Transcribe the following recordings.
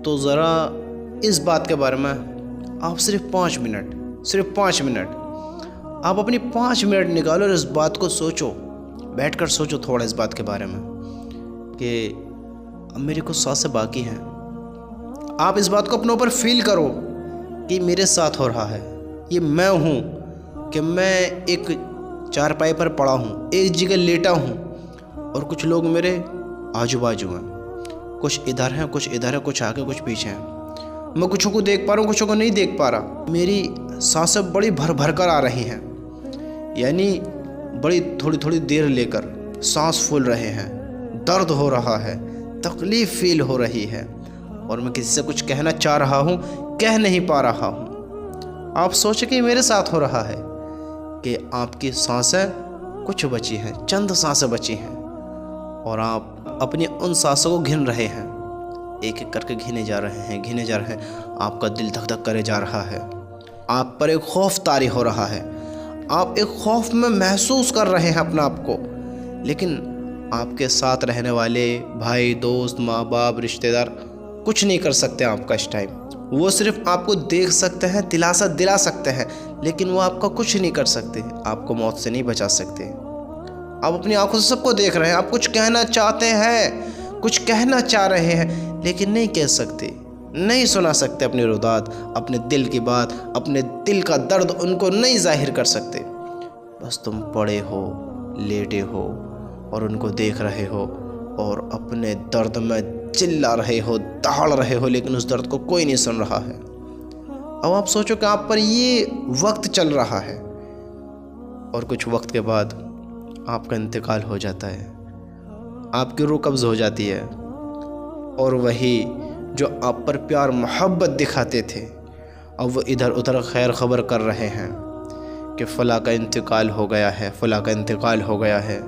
تو ذرا اس بات کے بارے میں آپ صرف 5 منٹ آپ اپنی 5 منٹ نکالو اور اس بات کو سوچو، بیٹھ کر سوچو تھوڑا اس بات کے بارے میں کہ اب میری کچھ سانسیں باقی ہیں۔ آپ اس بات کو اپنے اوپر فیل کرو کہ میرے ساتھ ہو رہا ہے، یہ میں ہوں کہ میں ایک چارپائی پر پڑا ہوں، ایک جگہ لیٹا ہوں، اور کچھ لوگ میرے آجو باجو ہیں، کچھ ادھر ہیں، کچھ ادھر ہیں، کچھ آگے، کچھ پیچھے ہیں۔ میں کچھوں کو دیکھ پا رہا ہوں، کچھوں کو نہیں دیکھ پا رہا۔ میری سانسیں بڑی بھر کر آ رہی ہیں، یعنی بڑی تھوڑی دیر لے کر سانس پھول رہے ہیں، درد ہو رہا ہے، تکلیف فیل ہو رہی ہے، اور میں کسی سے کچھ کہنا چاہ رہا ہوں، کہہ نہیں پا رہا ہوں۔ آپ سوچیں کہ میرے ساتھ ہو رہا ہے کہ آپ کی سانسیں کچھ بچی ہیں، چند سانسیں بچی ہیں، اور آپ اپنی ان سانسوں کو گن رہے ہیں، ایک ایک کر کے گنے جا رہے ہیں۔ آپ کا دل دھک دھک کرے جا رہا ہے، آپ پر ایک خوف طاری ہو رہا ہے، آپ ایک خوف میں محسوس کر رہے ہیں اپنا آپ کو، لیکن آپ کے ساتھ رہنے والے بھائی، دوست، ماں باپ، رشتہ دار کچھ نہیں کر سکتے آپ کا اس ٹائم۔ وہ صرف آپ کو دیکھ سکتے ہیں، دلاسا دلا سکتے ہیں، لیکن وہ آپ کا کچھ نہیں کر سکتے، آپ کو موت سے نہیں بچا سکتے۔ آپ اپنی آنکھوں سے سب کو دیکھ رہے ہیں، آپ کچھ کہنا چاہتے ہیں، کچھ کہنا چاہ رہے ہیں، لیکن نہیں کہہ سکتے، نہیں سنا سکتے اپنی روداد، اپنے دل کی بات، اپنے دل کا درد ان کو نہیں ظاہر کر سکتے۔ بس تم پڑے ہو، لیٹے ہو، اور ان کو دیکھ رہے ہو، اور اپنے درد میں چلا رہے ہو، دہاڑ رہے ہو، لیکن اس درد کو کوئی نہیں سن رہا ہے۔ اب آپ سوچو کہ آپ پر یہ وقت چل رہا ہے، اور کچھ وقت کے بعد آپ کا انتقال ہو جاتا ہے، آپ کی روح قبض ہو جاتی ہے، اور وہی جو آپ پر پیار محبت دکھاتے تھے، اب وہ ادھر ادھر خیر خبر کر رہے ہیں کہ فلاں کا انتقال ہو گیا ہے، فلاں کا انتقال ہو گیا ہے،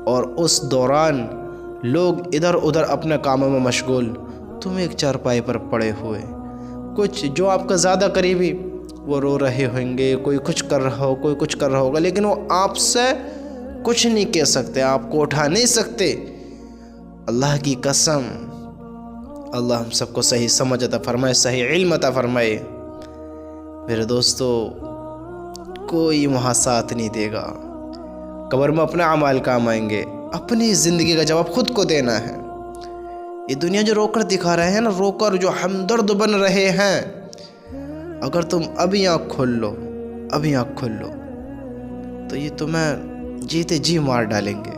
اور اس دوران لوگ ادھر ادھر اپنے کاموں میں مشغول، تم ایک چارپائی پر پڑے ہوئے، کچھ جو آپ کا زیادہ قریبی وہ رو رہے ہوں گے، کوئی کچھ کر رہا ہو، کوئی کچھ کر رہا ہوگا، لیکن وہ آپ سے کچھ نہیں کہہ سکتے، آپ کو اٹھا نہیں سکتے۔ اللہ کی قسم، اللہ ہم سب کو صحیح سمجھ عطا فرمائے، صحیح علم عطا فرمائے۔ میرے دوستو، کوئی وہاں ساتھ نہیں دے گا، قبر میں اپنے اعمال کام آئیں گے، اپنی زندگی کا جواب خود کو دینا ہے۔ یہ دنیا جو رو کر دکھا رہے ہیں نا، رو کر جو ہمدرد بن رہے ہیں، اگر تم ابھی آنکھ کھول لو تو یہ تمہیں جیتے جی مار ڈالیں گے،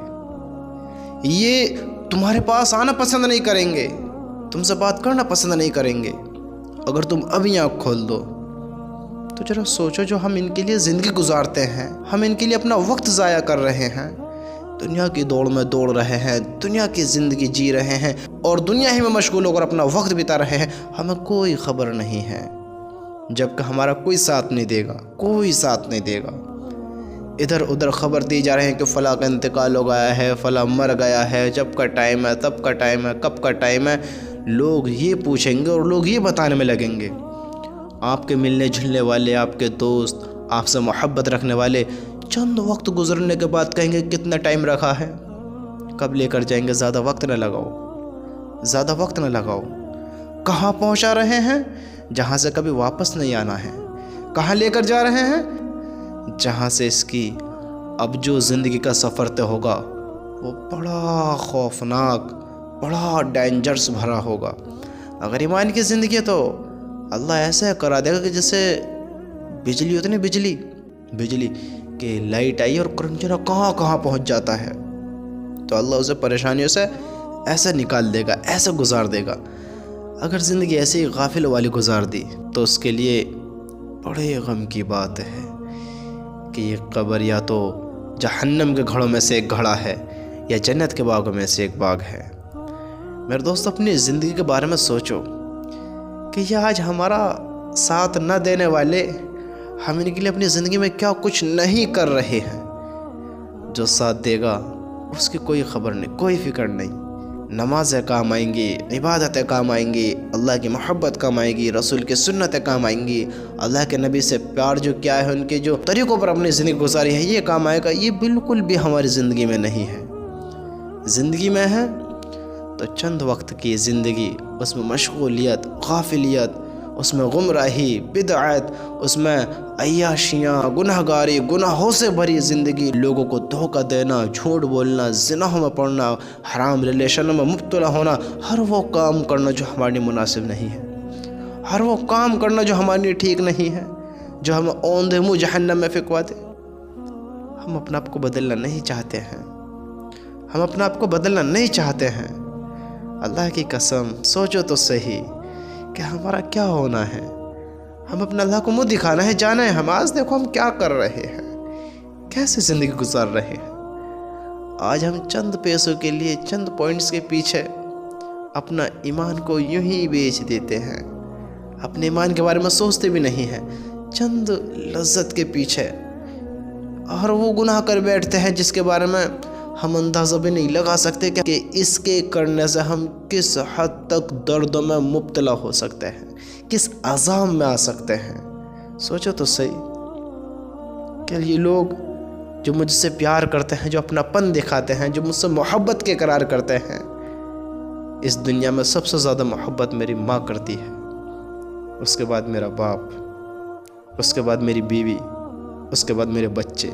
یہ تمہارے پاس آنا پسند نہیں کریں گے، تم سے بات کرنا پسند نہیں کریں گے۔ اگر تم ابھی آنکھ کھول دو تو ذرا سوچو، جو ہم ان کے لیے زندگی گزارتے ہیں، ہم ان کے لیے اپنا وقت ضائع کر رہے ہیں، دنیا کی دوڑ میں دوڑ رہے ہیں، دنیا کی زندگی جی رہے ہیں، اور دنیا ہی میں مشغول ہو کر اپنا وقت بتا رہے ہیں، ہمیں کوئی خبر نہیں ہے، جبکہ ہمارا کوئی ساتھ نہیں دے گا۔ ادھر ادھر خبر دی جا رہے ہیں کہ فلاں کا انتقال ہو گیا ہے، فلاں مر گیا ہے، جب کا ٹائم ہے، تب کا ٹائم ہے، کب کا ٹائم ہے، لوگ یہ پوچھیں گے اور لوگ یہ بتانے میں لگیں گے۔ آپ کے ملنے جلنے والے، آپ کے دوست، آپ سے محبت رکھنے والے چند وقت گزرنے کے بعد کہیں گے کتنا ٹائم رکھا ہے، کب لے کر جائیں گے، زیادہ وقت نہ لگاؤ۔ کہاں پہنچا رہے ہیں؟ جہاں سے کبھی واپس نہیں آنا ہے۔ کہاں لے کر جا رہے ہیں؟ جہاں سے اس کی اب جو زندگی کا سفر طے ہوگا وہ بڑا خوفناک، بڑا ڈینجرس بھرا ہوگا۔ اگر ایمان کی زندگی ہے تو اللہ ایسا کرا دے گا کہ جیسے بجلی ہوتی ہے نا، بجلی کہ لائٹ آئی اور کرنٹ کہاں پہنچ جاتا ہے، تو اللہ اسے پریشانیوں سے ایسا نکال دے گا، ایسا گزار دے گا۔ اگر زندگی ایسے ہی غافل والی گزار دی تو اس کے لیے بڑے غم کی بات ہے کہ یہ قبر یا تو جہنم کے گھڑوں میں سے ایک گھڑا ہے یا جنت کے باغوں میں سے ایک باغ ہے۔ میرے دوست، اپنی زندگی کے بارے میں سوچو کہ یہ آج ہمارا ساتھ نہ دینے والے ہم ان کے لیے اپنی زندگی میں کیا کچھ نہیں کر رہے ہیں۔ جو ساتھ دے گا اس کی کوئی خبر نہیں، کوئی فکر نہیں۔ نمازیں کام آئیں گی، عبادتیں کام آئیں گی، اللہ کی محبت کام آئے گی، رسول کی سنتیں کام آئیں گی، اللہ کے نبی سے پیار جو کیا ہے، ان کے جو طریقوں پر اپنی زندگی گزاری ہے، یہ کام آئے گا۔ یہ بالکل بھی ہماری زندگی میں نہیں ہے۔ زندگی میں ہے تو چند وقت کی زندگی، اس میں مشغولیت، غافلیت، اس میں گمراہی، بدعت، اس میں عیاشیاں، گناہ گاری، گناہوں سے بھری زندگی، لوگوں کو دھوکہ دینا، جھوٹ بولنا، زناحوں میں پڑنا، حرام ریلیشنوں میں مبتلا ہونا، ہر وہ کام کرنا جو ہمارے لیے مناسب نہیں ہے، ہر وہ کام کرنا جو ہمارے لیے ٹھیک نہیں ہے، جو ہمیں اوندھے منہ جہنم میں پھینکوا دے۔ ہم اپنے آپ کو بدلنا نہیں چاہتے ہیں، ہم اپنے آپ کو بدلنا نہیں چاہتے ہیں۔ اللہ کی قسم سوچو تو صحیح کہ ہمارا کیا ہونا ہے۔ ہم اپنے اللہ کو منہ دکھانا ہے، جانا ہے ہم آج دیکھو ہم کیا کر رہے ہیں، کیسے زندگی گزار رہے ہیں۔ آج ہم چند پیسوں کے لیے، چند پوائنٹس کے پیچھے اپنا ایمان کو یوں ہی بیچ دیتے ہیں، اپنے ایمان کے بارے میں سوچتے بھی نہیں ہیں، چند لذت کے پیچھے، اور وہ گناہ کر بیٹھتے ہیں جس کے بارے میں ہم اندازہ بھی نہیں لگا سکتے کہ اس کے کرنے سے ہم کس حد تک دردوں میں مبتلا ہو سکتے ہیں، کس عذاب میں آ سکتے ہیں۔ سوچو تو صحیح کہ یہ لوگ جو مجھ سے پیار کرتے ہیں، جو اپنا پن دکھاتے ہیں، جو مجھ سے محبت کے اقرار کرتے ہیں، اس دنیا میں سب سے زیادہ محبت میری ماں کرتی ہے، اس کے بعد میرا باپ، اس کے بعد میری بیوی، اس کے بعد میرے بچے۔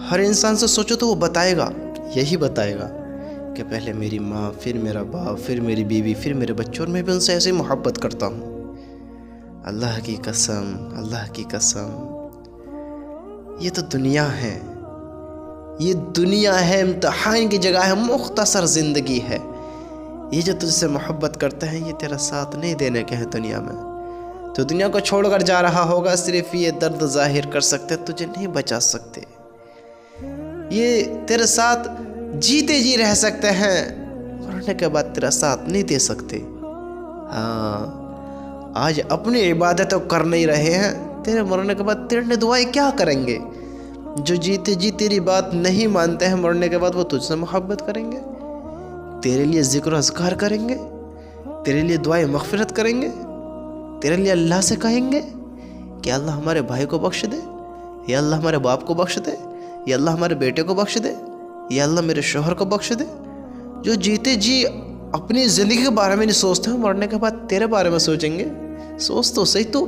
ہر انسان سے سوچو تو وہ بتائے گا، یہی بتائے گا کہ پہلے میری ماں، پھر میرا باپ، پھر میری بیوی، پھر میرے بچے، اور میں بھی ان سے ایسے ہی محبت کرتا ہوں۔ اللہ کی قسم، اللہ کی قسم، یہ تو دنیا ہے، یہ دنیا ہے، امتحان کی جگہ ہے، مختصر زندگی ہے۔ یہ جو تجھ سے محبت کرتے ہیں یہ تیرا ساتھ نہیں دینے کے ہیں دنیا میں، تو دنیا کو چھوڑ کر جا رہا ہوگا، صرف یہ درد ظاہر کر سکتے، تجھے نہیں بچا سکتے۔ یہ تیرے ساتھ جیتے جی رہ سکتے ہیں، مرنے کے بعد تیرا ساتھ نہیں دے سکتے۔ ہاں، آج اپنی عبادتوں کر نہیں رہے ہیں، تیرے مرنے کے بعد تیرے دعائیں کیا کریں گے؟ جو جیتے جی تیری بات نہیں مانتے ہیں، مرنے کے بعد وہ تجھ سے محبت کریں گے، تیرے لیے ذکر و اذکار کریں گے، تیرے لیے دعائیں مغفرت کریں گے، تیرے لیے اللہ سے کہیں گے کہ اللہ ہمارے بھائی کو بخش دے، یا اللہ ہمارے باپ کو بخش دے، یا اللہ ہمارے بیٹے کو بخش دے، یا اللہ میرے شوہر کو بخش دے۔ جو جیتے جی اپنی زندگی کے بارے میں نہیں سوچتے ہیں، مرنے کے بعد تیرے بارے میں سوچیں گے۔ سوچ تو صحیح، تو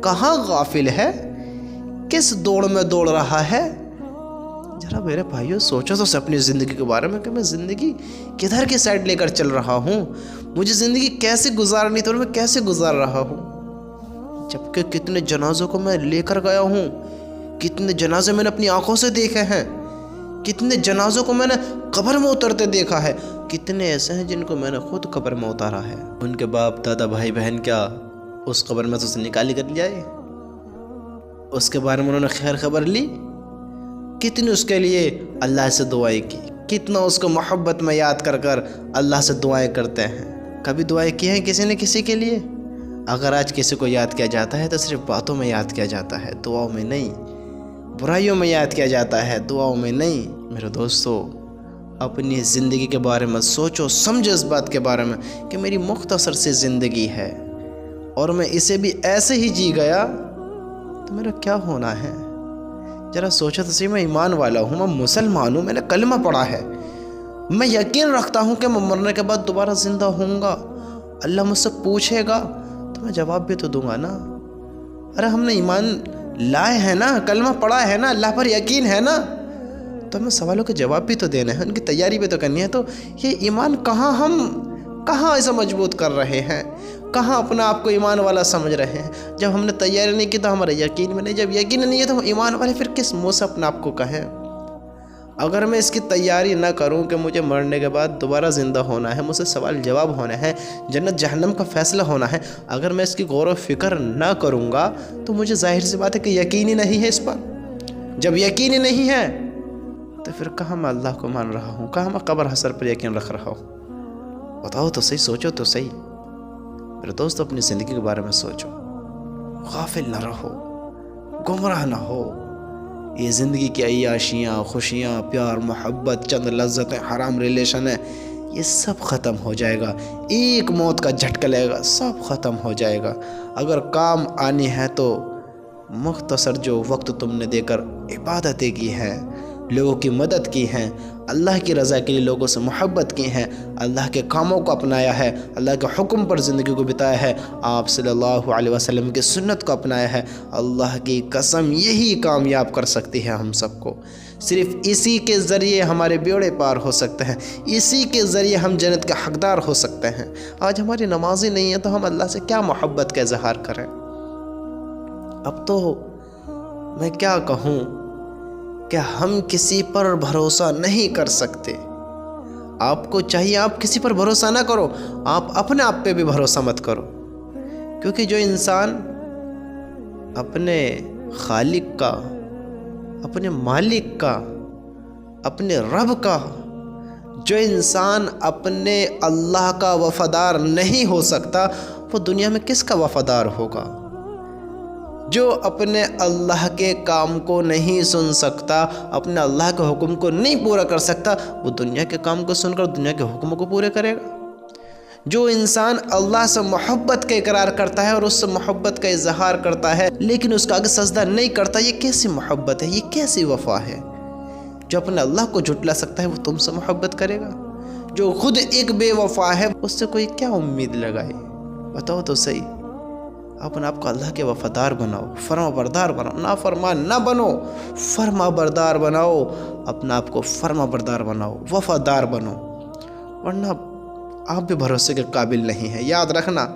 کہاں غافل ہے، کس دوڑ میں دوڑ رہا ہے؟ ذرا میرے بھائیو سوچو تو اپنی زندگی کے بارے میں کہ میں زندگی کدھر کی سائڈ لے کر چل رہا ہوں، مجھے زندگی کیسے گزارنی تھی اور میں کیسے گزار رہا ہوں۔ جبکہ کتنے جنازوں کو میں لے کر گیا ہوں، کتنے جنازے میں نے اپنی آنکھوں سے دیکھے ہیں، کتنے جنازوں کو میں نے قبر میں اترتے دیکھا ہے، کتنے ایسے ہیں جن کو میں نے خود قبر میں اتارا ہے۔ ان کے باپ دادا بھائی بہن کیا اس قبر میں سے نکالی کر لے آئے؟ اس کے بارے میں انہوں نے خیر خبر لی؟ کتنی اس کے لیے اللہ سے دعائیں کی، کتنا اس کو محبت میں یاد کر کر اللہ سے دعائیں کرتے ہیں۔ کبھی دعائیں کی ہیں کسی نے کسی کے لیے؟ اگر آج کسی کو یاد کیا جاتا ہے تو صرف باتوں میں یاد کیا جاتا ہے، دعاؤں میں نہیں، برائیوں میں یاد کیا جاتا ہے، دعاؤں میں نہیں۔ میرے دوستو، اپنی زندگی کے بارے میں سوچو، سمجھو اس بات کے بارے میں کہ میری مختصر سی زندگی ہے، اور میں اسے بھی ایسے ہی جی گیا تو میرا کیا ہونا ہے؟ ذرا سوچو تو صحیح، میں ایمان والا ہوں، میں مسلمان ہوں، میں نے کلمہ پڑھا ہے، میں یقین رکھتا ہوں کہ میں مرنے کے بعد دوبارہ زندہ ہوں گا، اللہ مجھ سے پوچھے گا تو میں جواب بھی تو دوں گا نا۔ ارے ہم نے ایمان لائے ہیں نا، کلمہ پڑھا ہے نا، اللہ پر یقین ہے نا، تو ہمیں سوالوں کے جواب بھی تو دینے ہیں، ان کی تیاری بھی تو کرنی ہے۔ تو یہ ایمان ہم کہاں ایسا مضبوط کر رہے ہیں، کہاں اپنا آپ کو ایمان والا سمجھ رہے ہیں؟ جب ہم نے تیاری نہیں کی تو ہمارا یقین بھی نہیں، جب یقین نہیں ہے تو ہم ایمان والے پھر کس منہ سے اپنا آپ کو کہیں؟ اگر میں اس کی تیاری نہ کروں کہ مجھے مرنے کے بعد دوبارہ زندہ ہونا ہے، مجھ سے سوال جواب ہونے ہیں، جنت جہنم کا فیصلہ ہونا ہے، اگر میں اس کی غور و فکر نہ کروں گا تو مجھے ظاہر سی بات ہے کہ یقین ہی نہیں ہے اس پر۔ جب یقین ہی نہیں ہے تو پھر کہاں میں اللہ کو مان رہا ہوں، کہاں میں قبر حشر پر یقین رکھ رہا ہوں؟ بتاؤ تو صحیح، سوچو تو صحیح۔ میرے دوست اپنی زندگی کے بارے میں سوچو، غافل نہ رہو، گمراہ نہ ہو۔ یہ زندگی کی عیاشیاں، خوشیاں، پیار، محبت، چند لذتیں، حرام ریلیشن ہے، یہ سب ختم ہو جائے گا، ایک موت کا جھٹکا لگے گا، سب ختم ہو جائے گا۔ اگر کام آنی ہے تو مختصر جو وقت تم نے دے کر عبادتیں کی ہیں، لوگوں کی مدد کی ہیں، اللہ کی رضا کے لیے لوگوں سے محبت کی ہیں، اللہ کے کاموں کو اپنایا ہے، اللہ کے حکم پر زندگی کو بتایا ہے، آپ صلی اللہ علیہ وسلم کی سنت کو اپنایا ہے، اللہ کی قسم یہی کامیاب کر سکتی ہے ہم سب کو۔ صرف اسی کے ذریعے ہمارے بیڑے پار ہو سکتے ہیں، اسی کے ذریعے ہم جنت کے حقدار ہو سکتے ہیں۔ آج ہماری نماز ہی نہیں ہے تو ہم اللہ سے کیا محبت کا اظہار کریں؟ اب تو میں کیا کہوں کہ ہم کسی پر بھروسہ نہیں کر سکتے۔ آپ کو چاہیے آپ کسی پر بھروسہ نہ کرو، آپ اپنے آپ پہ بھی بھروسہ مت کرو، کیونکہ جو انسان اپنے خالق کا، اپنے مالک کا، اپنے رب کا، جو انسان اپنے اللہ کا وفادار نہیں ہو سکتا وہ دنیا میں کس کا وفادار ہوگا؟ جو اپنے اللہ کے کام کو نہیں سن سکتا، اپنے اللہ کے حکم کو نہیں پورا کر سکتا، وہ دنیا کے کام کو سن کر دنیا کے حکم کو پورے کرے گا؟ جو انسان اللہ سے محبت کا اقرار کرتا ہے اور اس سے محبت کا اظہار کرتا ہے لیکن اس کا آگے سجدہ نہیں کرتا، یہ کیسی محبت ہے؟ یہ کیسی وفا ہے؟ جو اپنے اللہ کو جھٹلا سکتا ہے وہ تم سے محبت کرے گا؟ جو خود ایک بے وفا ہے اس سے کوئی کیا امید لگائے؟ بتاؤ تو صحیح۔ اپنے آپ کو اللہ کے وفادار بناؤ، فرما بردار بناؤ، نافرمان نہ بنو، فرما بردار بناؤ، اپنے آپ کو فرما بردار بناؤ، وفادار بنو، ورنہ آپ بھی بھروسے کے قابل نہیں ہیں۔ یاد رکھنا،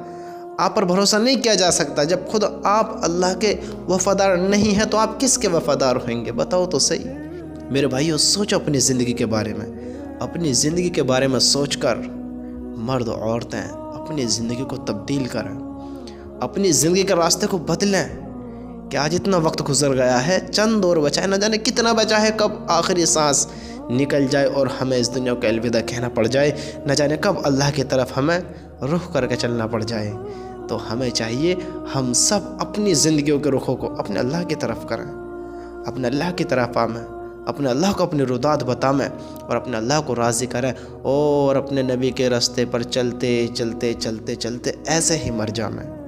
آپ پر بھروسہ نہیں کیا جا سکتا جب خود آپ اللہ کے وفادار نہیں ہیں تو آپ کس کے وفادار ہوئیں گے؟ بتاؤ تو صحیح۔ میرے بھائیو، سوچو اپنی زندگی کے بارے میں، اپنی زندگی کے بارے میں سوچ کر مرد و عورتیں اپنی زندگی کو تبدیل کریں، اپنی زندگی کے راستے کو بدلیں کہ آج اتنا وقت گزر گیا ہے، چند اور بچا ہے، نہ جانے کتنا بچا ہے، کب آخری سانس نکل جائے اور ہمیں اس دنیا کو الوداع کہنا پڑ جائے، نہ جانے کب اللہ کی طرف ہمیں رخ کر کے چلنا پڑ جائے۔ تو ہمیں چاہیے ہم سب اپنی زندگیوں کے رخوں کو اپنے اللہ کی طرف کریں، اپنے اللہ کی طرف آئیں، اپنے اللہ کو اپنی رضات بتائیں اور اپنے اللہ کو راضی کریں، اور اپنے نبی کے راستے پر چلتے چلتے چلتے چلتے ایسے ہی مر جائیں۔